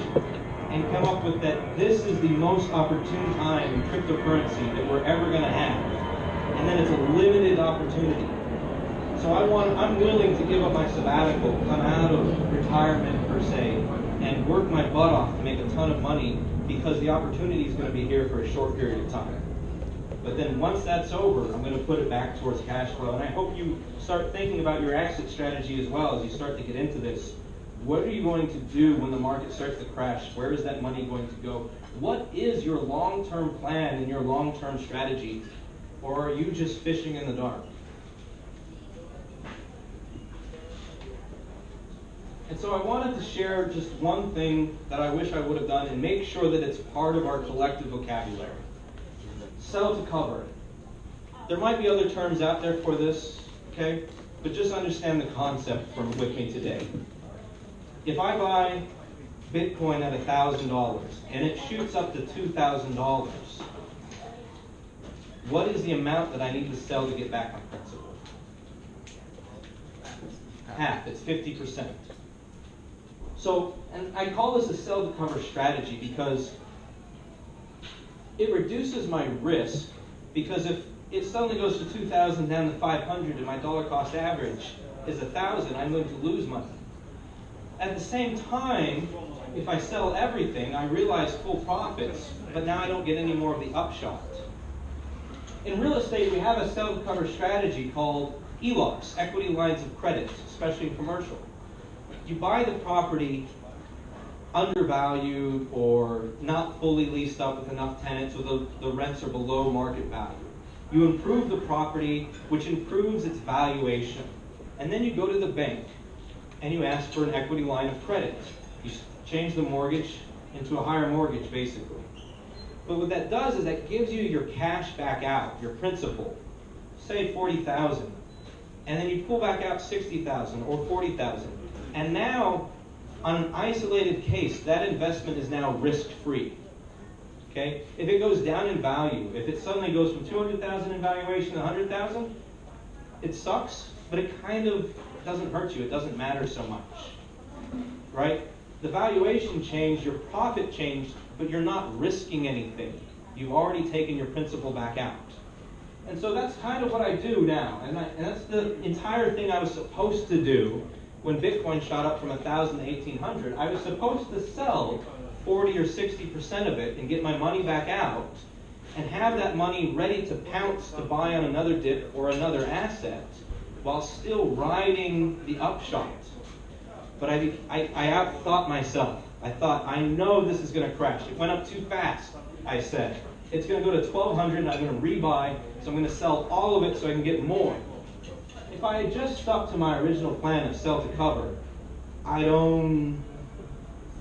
and come up with that this is the most opportune time in cryptocurrency that we're ever going to have. And then it's a limited opportunity. So I'm willing to give up my sabbatical, come out of retirement per se, and work my butt off to make a ton of money because the opportunity is going to be here for a short period of time. But then once that's over, I'm going to put it back towards cash flow. And I hope you start thinking about your exit strategy as well as you start to get into this. What are you going to do when the market starts to crash? Where is that money going to go? What is your long-term plan and your long-term strategy? Or are you just fishing in the dark? And so I wanted to share just one thing that I wish I would have done and make sure that it's part of our collective vocabulary. Sell to cover. There might be other terms out there for this, okay? But just understand the concept with me today. If I buy Bitcoin at $1,000 and it shoots up to $2,000, what is the amount that I need to sell to get back my principal? Half. It's 50%. So, and I call this a sell to cover strategy because it reduces my risk, because if it suddenly goes to 2,000 down to 500 and my dollar cost average is 1,000, I'm going to lose money. At the same time, if I sell everything, I realize full profits, but now I don't get any more of the upshot. In real estate, we have a sell to cover strategy called ELOCs, equity lines of credit, especially in commercial. You buy the property undervalued or not fully leased up with enough tenants, or the rents are below market value. You improve the property, which improves its valuation. And then you go to the bank and you ask for an equity line of credit. You change the mortgage into a higher mortgage, basically. But what that does is that gives you your cash back out, your principal, say $40,000, and then you pull back out $60,000 or $40,000. And now, on an isolated case, that investment is now risk-free. Okay? If it goes down in value, if it suddenly goes from $200,000 in valuation to $100,000, it sucks, but it kind of doesn't hurt you. It doesn't matter so much. Right? The valuation changed, your profit changed, but you're not risking anything. You've already taken your principal back out. And so that's kind of what I do now. And that's the entire thing I was supposed to do when Bitcoin shot up from 1,000 to 1,800. I was supposed to sell 40 or 60% of it and get my money back out and have that money ready to pounce to buy on another dip or another asset while still riding the upshot. But I outthought myself. I thought, I know this is going to crash. It went up too fast, I said. It's going to go to 1,200 and I'm going to rebuy, so I'm going to sell all of it so I can get more. If I had just stuck to my original plan of sell to cover, I'd own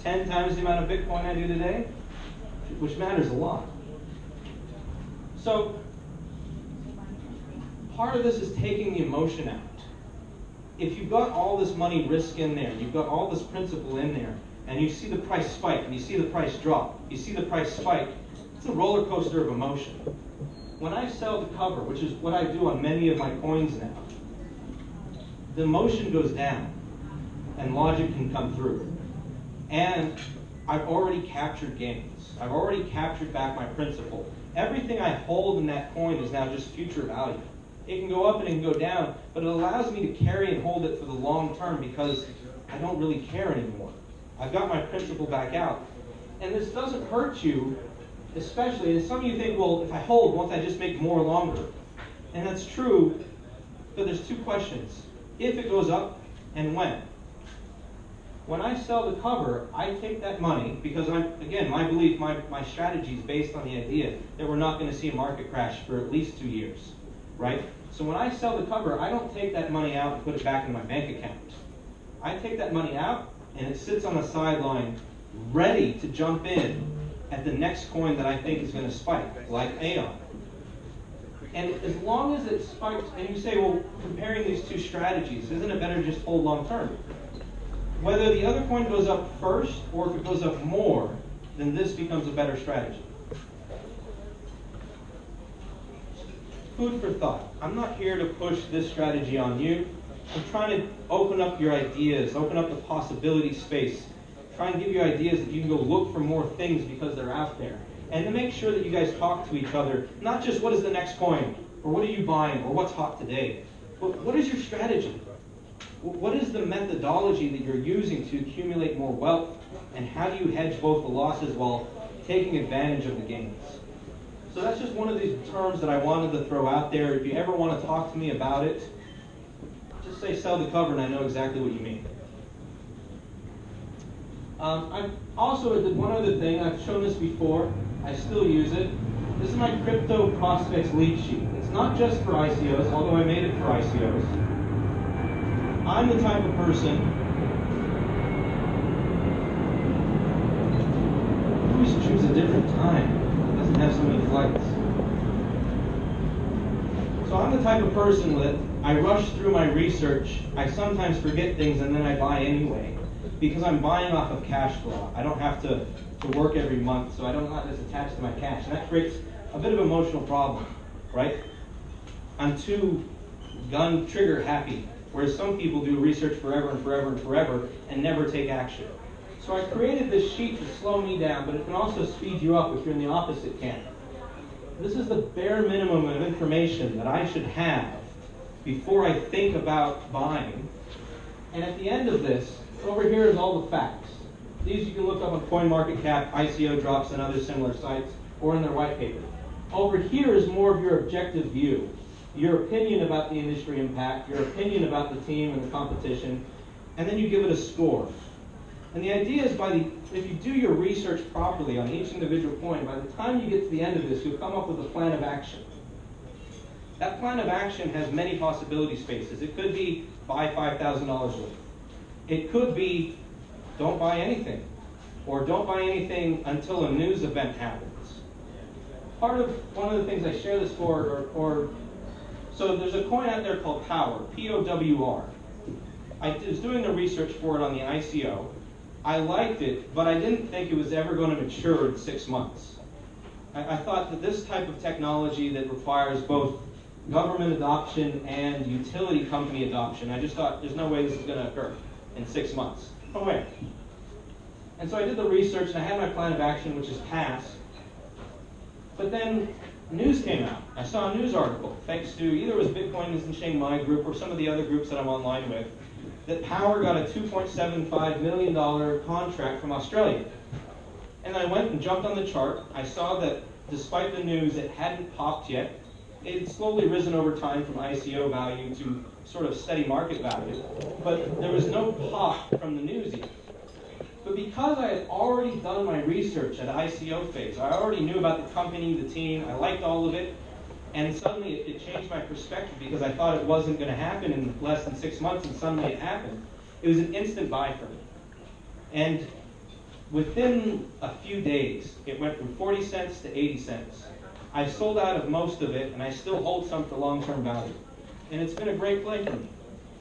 10 times the amount of Bitcoin I do today, which matters a lot. So, part of this is taking the emotion out. If you've got all this money risk in there, you've got all this principal in there, and you see the price spike, and you see the price drop, you see the price spike, it's a roller coaster of emotion. When I sell to cover, which is what I do on many of my coins now, the emotion goes down, and logic can come through. And I've already captured gains. I've already captured back my principal. Everything I hold in that coin is now just future value. It can go up and it can go down, but it allows me to carry and hold it for the long term because I don't really care anymore. I've got my principal back out. And this doesn't hurt you, especially, and some of you think, well, if I hold, won't I just make more longer? And that's true, but there's two questions. If it goes up, and when? When I sell the cover, I take that money, because again, my belief, my strategy is based on the idea that we're not going to see a market crash for at least 2 years, right? So when I sell the cover, I don't take that money out and put it back in my bank account. I take that money out, and it sits on the sideline, ready to jump in at the next coin that I think is going to spike, like Aeon. And as long as it spikes, and you say, well, comparing these two strategies, isn't it better to just hold long term? Whether the other coin goes up first or if it goes up more, then this becomes a better strategy. Food for thought. I'm not here to push this strategy on you. I'm trying to open up your ideas, open up the possibility space, try and give you ideas that you can go look for more things because they're out there. And to make sure that you guys talk to each other, not just what is the next coin, or what are you buying, or what's hot today, but what is your strategy? What is the methodology that you're using to accumulate more wealth, and how do you hedge both the losses while taking advantage of the gains? So that's just one of these terms that I wanted to throw out there. If you ever want to talk to me about it, just say sell the cover and I know exactly what you mean. I also did one other thing. I've shown this before. I still use it. This is my Crypto Prospects lead sheet. It's not just for ICOs, although I made it for ICOs. I'm the type of person who always choose a different time. It doesn't have so many flights. So I'm the type of person that I rush through my research. I sometimes forget things and then I buy anyway because I'm buying off of cash flow. I don't have to work every month, so I don't have this attached to my cash. And that creates a bit of an emotional problem, right? I'm too gun trigger happy, whereas some people do research forever and forever and forever and never take action. So I created this sheet to slow me down, but it can also speed you up if you're in the opposite camp. This is the bare minimum of information that I should have before I think about buying. And at the end of this, over here is all the facts. These you can look up on CoinMarketCap, ICO Drops, and other similar sites, or in their white paper. Over here is more of your objective view, your opinion about the industry impact, your opinion about the team and the competition, and then you give it a score. And the idea is if you do your research properly on each individual coin, by the time you get to the end of this, you'll come up with a plan of action. That plan of action has many possibility spaces. It could be buy $5,000 worth. It could be don't buy anything, or don't buy anything until a news event happens. One of the things I share this for, so there's a coin out there called Power, P-O-W-R. I was doing the research for it on the ICO. I liked it, but I didn't think it was ever going to mature in 6 months. I thought that this type of technology that requires both government adoption and utility company adoption, I just thought there's no way this is going to occur in 6 months. No way. And so I did the research and I had my plan of action, which is pass. But then news came out. I saw a news article, thanks to either it was Bitcoin is in Chiang Mai group or some of the other groups that I'm online with, that Power got a $2.75 million contract from Australia. And I went and jumped on the chart. I saw that despite the news, it hadn't popped yet. It had slowly risen over time from ICO value to sort of steady market value. But there was no pop from the news yet. But because I had already done my research at ICO phase, I already knew about the company, the team, I liked all of it, and suddenly it changed my perspective because I thought it wasn't going to happen in less than 6 months, and suddenly it happened. It was an instant buy for me. And within a few days, it went from 40 cents to 80 cents. I sold out of most of it, and I still hold some for long-term value. And it's been a great play for me.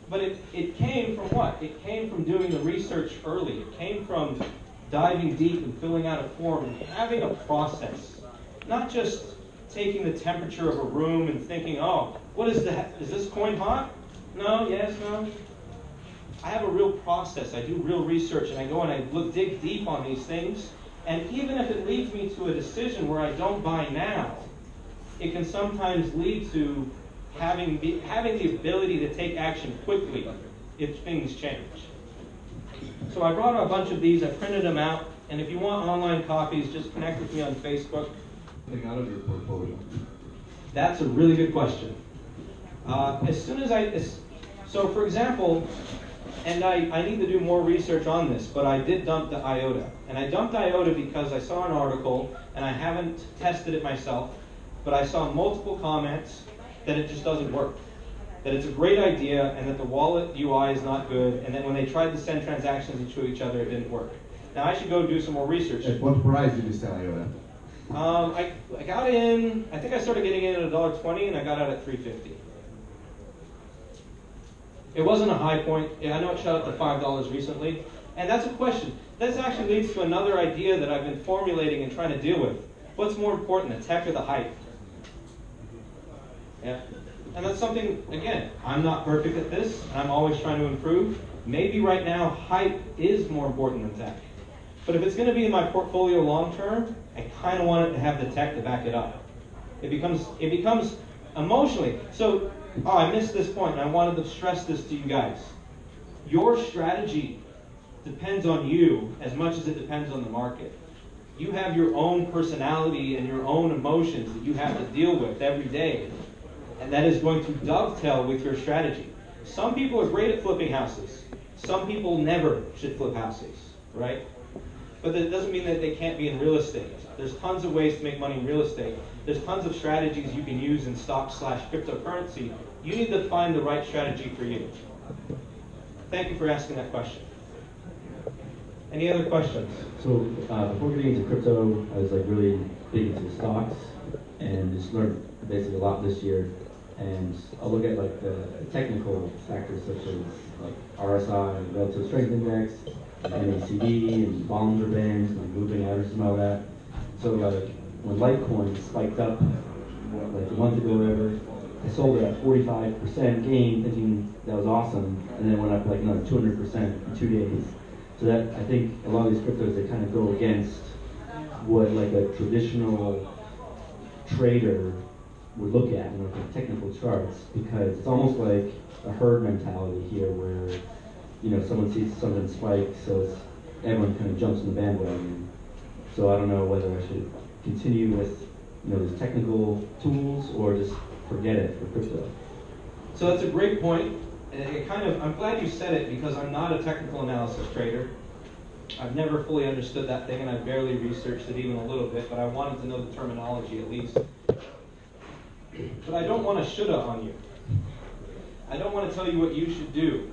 But it came from what? It came from doing the research early. It came from diving deep and filling out a form and having a process. Not just taking the temperature of a room and thinking, oh, what is that? Is this coin hot? No, yes, no. I have a real process. I do real research, and I go and I dig deep on these things. And even if it leads me to a decision where I don't buy now, it can sometimes lead to having the ability to take action quickly if things change. So I brought a bunch of these, I printed them out, and if you want online copies, just connect with me on Facebook. Out of your portfolio? That's a really good question. So for example, and I need to do more research on this, but I did dump the IOTA. And I dumped IOTA because I saw an article, and I haven't tested it myself, but I saw multiple comments that it just doesn't work. That it's a great idea, and that the wallet UI is not good, and that when they tried to send transactions to each other, it didn't work. Now I should go do some more research. At what price did you sell IOTA? I got in, I think I started getting in at $1.20, and I got out at $3.50. It wasn't a high point. I know it shot up to $5 recently. And that's a question. This actually leads to another idea that I've been formulating and trying to deal with. What's more important, the tech or the hype? Yeah. And that's something, again, I'm not perfect at this, and I'm always trying to improve. Maybe right now, hype is more important than tech. But if it's going to be in my portfolio long term, I kind of want it to have the tech to back it up. It becomes emotionally. So, I missed this point, and I wanted to stress this to you guys. Your strategy depends on you as much as it depends on the market. You have your own personality and your own emotions that you have to deal with every day. And that is going to dovetail with your strategy. Some people are great at flipping houses. Some people never should flip houses, right? But that doesn't mean that they can't be in real estate. There's tons of ways to make money in real estate. There's tons of strategies you can use in stock/cryptocurrency. You need to find the right strategy for you. Thank you for asking that question. Any other questions? So before getting into crypto, I was really big into stocks and just learned basically a lot this year. And I'll look at the technical factors such as RSI, relative strength index, MACD, and Bollinger Bands, moving averages and all that. So when Litecoin spiked up a month ago or whatever, I sold it at 45% gain, thinking that was awesome, and then it went up another 200% in 2 days. So that, I think a lot of these cryptos, they kind of go against what a traditional trader would look at in the technical charts, because it's almost like a herd mentality here where someone sees something spike, so everyone kind of jumps on the bandwagon. So I don't know whether I should continue with these technical tools or just forget it for crypto. So that's a great point. I'm glad you said it, because I'm not a technical analysis trader. I've never fully understood that thing, and I barely researched it even a little bit, but I wanted to know the terminology at least. But I don't want to shoulda on you. I don't want to tell you what you should do.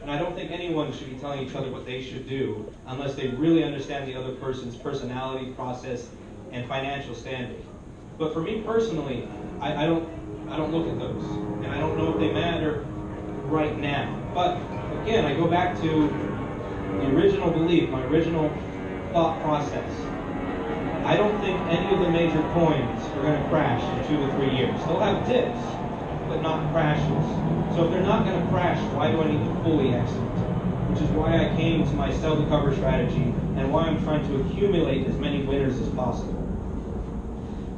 And I don't think anyone should be telling each other what they should do unless they really understand the other person's personality, process, and financial standing. But for me personally, I don't look at those. And I don't know if they matter right now. But again, I go back to the original belief, my original thought process. I don't think any of the major coins are going to crash in 2 or 3 years. They'll have dips, but not crashes. So if they're not going to crash, why do I need to fully exit? Which is why I came to my sell to cover strategy, and why I'm trying to accumulate as many winners as possible.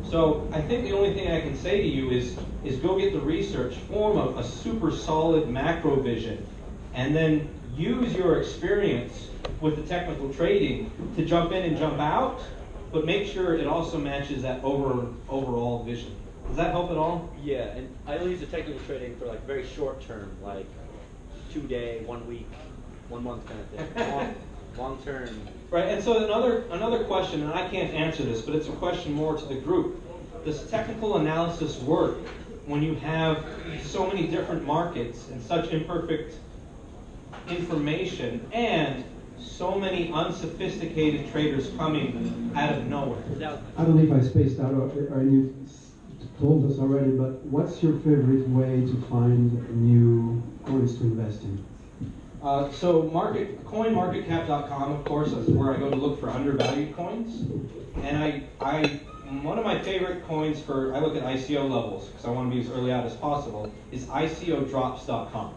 So I think the only thing I can say to you is go get the research, form a super solid macro vision, and then use your experience with the technical trading to jump in and jump out, but make sure it also matches that overall vision. Does that help at all? Yeah, and I only use the technical trading for very short term, 2 day, 1 week, 1 month kind of thing. Long term. Right, and so another question, and I can't answer this, but it's a question more to the group. Does technical analysis work when you have so many different markets and such imperfect information and so many unsophisticated traders coming out of nowhere? I don't know if I spaced out or you told us already, but what's your favorite way to find new coins to invest in? So coinmarketcap.com, of course, is where I go to look for undervalued coins. And one of my favorite coins I look at ICO levels, because I want to be as early out as possible, is ICOdrops.com.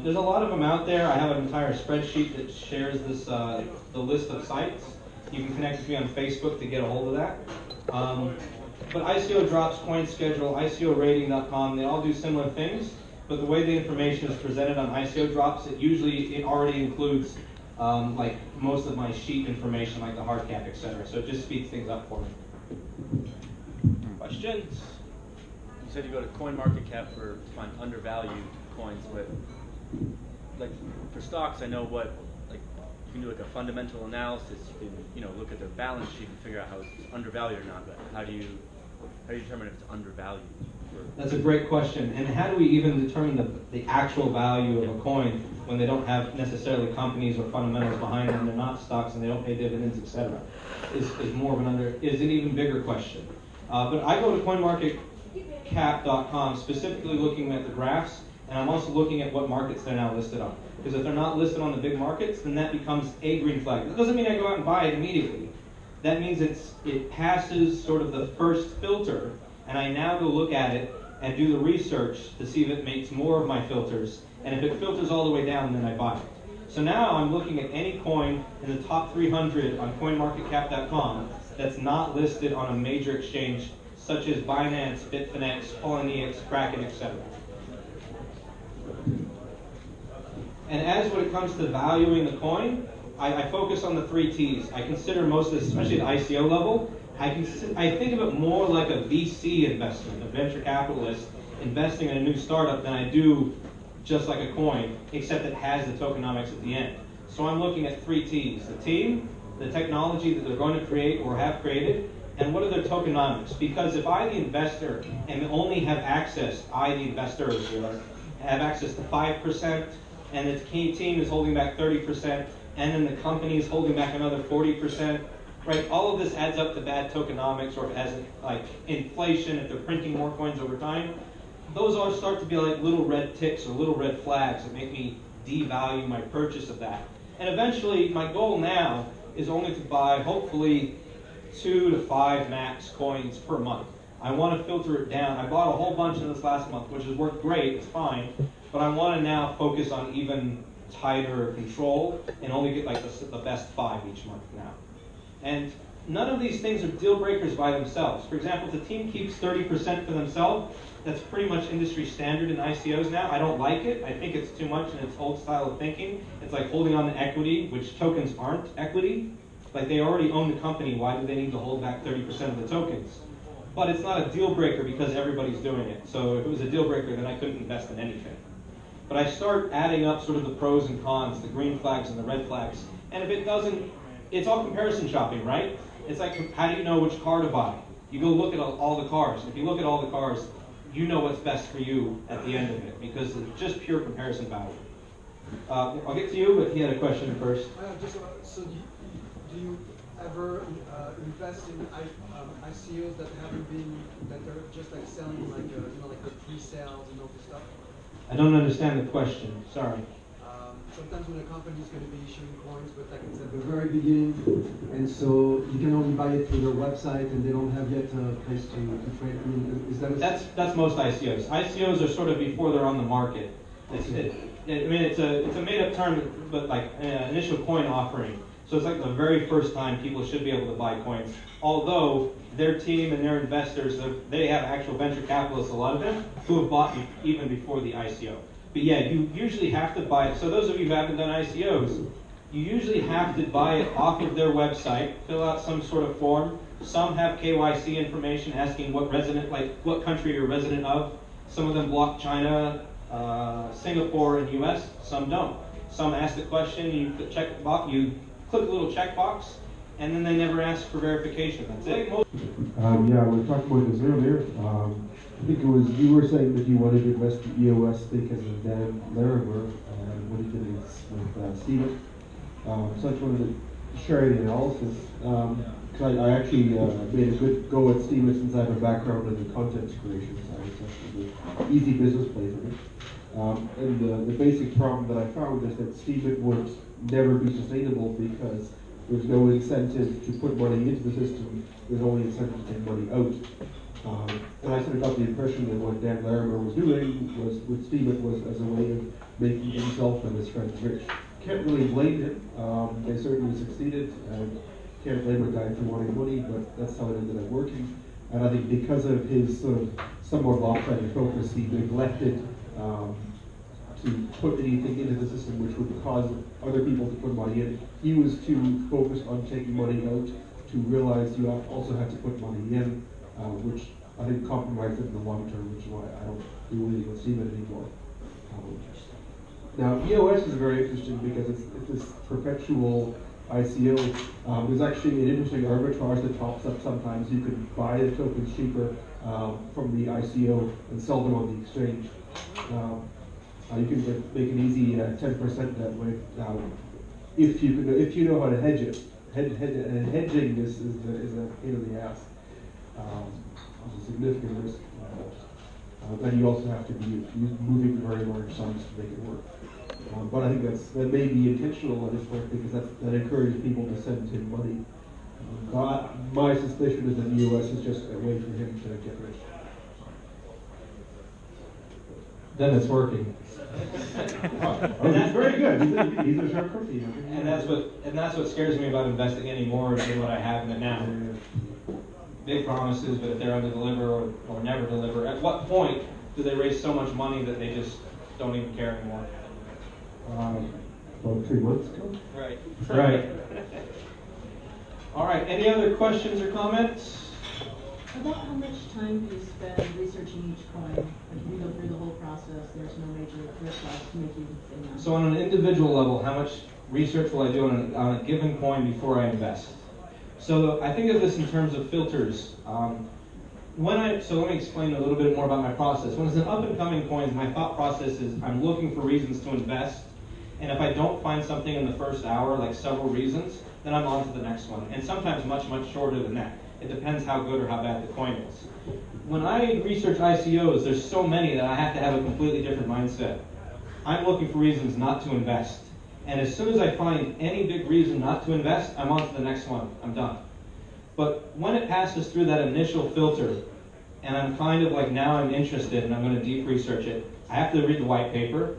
There's a lot of them out there. I have an entire spreadsheet that shares the list of sites. You can connect with me on Facebook to get a hold of that. But ICO Drops, CoinSchedule, ICORating.com, they all do similar things. But the way the information is presented on ICO Drops, it already includes like most of my sheet information, like the hard cap, etc. So it just speeds things up for me. Questions? You said you go to CoinMarketCap to find undervalued coins, but like for stocks, I know what like you can do like a fundamental analysis. You can look at their balance sheet and figure out how it's undervalued or not. But how do you determine if it's undervalued? That's a great question. And how do we even determine the actual value of a coin when they don't have necessarily companies or fundamentals behind them? They're not stocks and they don't pay dividends, etc. Is more of an even bigger question. But I go to CoinMarketCap.com specifically looking at the graphs, and I'm also looking at what markets they're now listed on. Because if they're not listed on the big markets, then that becomes a green flag. That doesn't mean I go out and buy it immediately. That means it passes sort of the first filter, and I now go look at it and do the research to see if it makes more of my filters. And if it filters all the way down, then I buy it. So now I'm looking at any coin in the top 300 on CoinMarketCap.com that's not listed on a major exchange such as Binance, Bitfinex, Poloniex, Kraken, etc. And as when it comes to valuing the coin, I focus on the 3 T's. I consider most of this, especially at the ICO level, I think of it more like a VC investment, a venture capitalist investing in a new startup than I do just like a coin, except it has the tokenomics at the end. So I'm looking at 3 T's. The team, the technology that they're going to create or have created, and what are their tokenomics? Because if I, the investor, and only have access, the investor, have access to 5%, and the team is holding back 30%, and then the company is holding back another 40%, right? All of this adds up to bad tokenomics, or if it has like inflation, if they're printing more coins over time. Those all start to be like little red ticks or little red flags that make me devalue my purchase of that. And eventually, my goal now is only to buy, hopefully, 2 to 5 max coins per month. I want to filter it down. I bought a whole bunch in this last month, which has worked great, it's fine, but I want to now focus on even tighter control and only get like the best 5 each month now. And none of these things are deal breakers by themselves. For example, if the team keeps 30% for themselves, that's pretty much industry standard in ICOs now. I don't like it. I think it's too much in its old style of thinking. It's like holding on to equity, which tokens aren't equity. Like they already own the company. Why do they need to hold back 30% of the tokens? But it's not a deal breaker because everybody's doing it. So if it was a deal breaker, then I couldn't invest in anything. But I start adding up sort of the pros and cons, the green flags and the red flags. And if it doesn't, it's all comparison shopping, right? It's like, how do you know which car to buy? You go look at all the cars. If you look at all the cars, you know what's best for you at the end of it because it's just pure comparison value. I'll get to you, but he had a question first. So do you ever invest in ICOs that are just like selling like the pre-sales and all this stuff? I don't understand the question. Sorry. Sometimes when a company is going to be issuing coins, but like it's At the very beginning, and so you can only buy it through their website, and they don't have yet a place to trade. I mean, is that That's most ICOs. ICOs are sort of before they're on the market. It's a made-up term, but like initial coin offering. So it's like the very first time people should be able to buy coins. Although their team and their investors, they have actual venture capitalists, a lot of them, who have bought even before the ICO. But yeah, you usually have to buy it. So those of you who haven't done ICOs, you usually have to buy it off of their website, fill out some sort of form. Some have KYC information asking what country you're a resident of. Some of them block China, Singapore, and US. Some don't. Some ask the question, you click a little checkbox, and then they never ask for verification. That's it. Yeah, we were talking about this earlier. I think it was you were saying that you wanted to invest in EOS because of Dan Larimer and what he did with Steven. So I just wanted to share the analysis. Cause I actually made a good go at Steven since I have a background in the content creation side. It's actually an easy business play for me. And the basic problem that I found is that Steven would never be sustainable because there's no incentive to put money into the system. There's only incentive to take money out. And I sort of got the impression that what Dan Larimer was doing was with Steven was as a way of making himself and his friends rich. Can't really blame him. They certainly succeeded. Can't blame a guy for wanting money, but that's how it ended up working. And I think because of his sort of somewhat lopsided focus, he neglected to put anything into the system which would cause other people to put money in. He was too focused on taking money out to realize you also have to put money in, which I think compromised it in the long term, which is why I don't really see it anymore. Now, EOS is very interesting because it's this perpetual ICO. There's actually an interesting arbitrage that pops up sometimes. You can buy the tokens cheaper from the ICO and sell them on the exchange. You can make an easy 10% that way. If you know how to hedge it. And hedging this is a pain in the ass. It's a significant risk. And you also have to be moving very large sums to make it work. But I think that may be intentional on his part because that encourages people to send him money. My suspicion is that the US is just a way for him to get rich. Then it's working. That's very good. He's a sharp cookie. And that's what scares me about investing any more than what I have in it now. Big promises, but if they're under deliver or never deliver, at what point do they raise so much money that they just don't even care anymore? About 3 months ago. Right. Right. All right. Any other questions or comments? About how much time do you spend researching each coin? Like if you go through the whole process, there's no major red flags to make you say no. So on an individual level, how much research will I do on a given coin before I invest? So I think of this in terms of filters. So let me explain a little bit more about my process. When it's an up-and-coming coin, my thought process is I'm looking for reasons to invest. And if I don't find something in the first hour, like several reasons, then I'm on to the next one. And sometimes much, much shorter than that. It depends how good or how bad the coin is. When I research ICOs, there's so many that I have to have a completely different mindset. I'm looking for reasons not to invest. And as soon as I find any big reason not to invest, I'm on to the next one. I'm done. But when it passes through that initial filter, and I'm kind of like, now I'm interested and I'm going to deep research it, I have to read the white paper.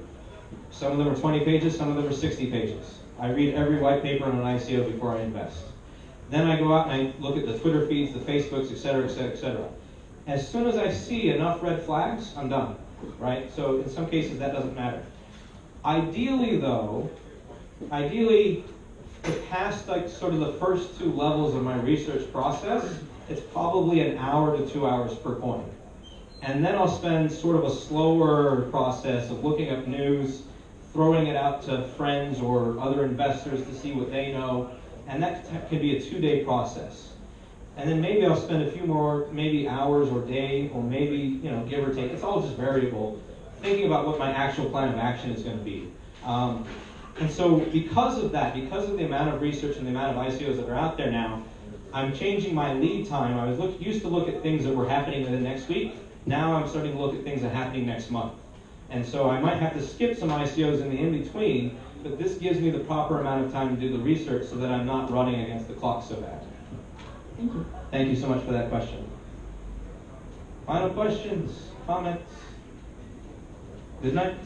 Some of them are 20 pages, some of them are 60 pages. I read every white paper on an ICO before I invest. Then I go out and I look at the Twitter feeds, the Facebooks, et cetera, et cetera, et cetera. As soon as I see enough red flags, I'm done, right? So in some cases that doesn't matter. Ideally though, to pass like sort of the first 2 levels of my research process, it's probably an hour to 2 hours per coin. And then I'll spend sort of a slower process of looking up news, throwing it out to friends or other investors to see what they know. And that can be a 2-day process. And then maybe I'll spend a few more, maybe hours or day, or maybe, give or take. It's all just variable, thinking about what my actual plan of action is going to be. And so because of that, because of the amount of research and the amount of ICOs that are out there now, I'm changing my lead time. I was used to look at things that were happening within next week. Now I'm starting to look at things that are happening next month. And so I might have to skip some ICOs in the in-between, but this gives me the proper amount of time to do the research so that I'm not running against the clock so bad. Thank you. Thank you so much for that question. Final questions, comments? Good night.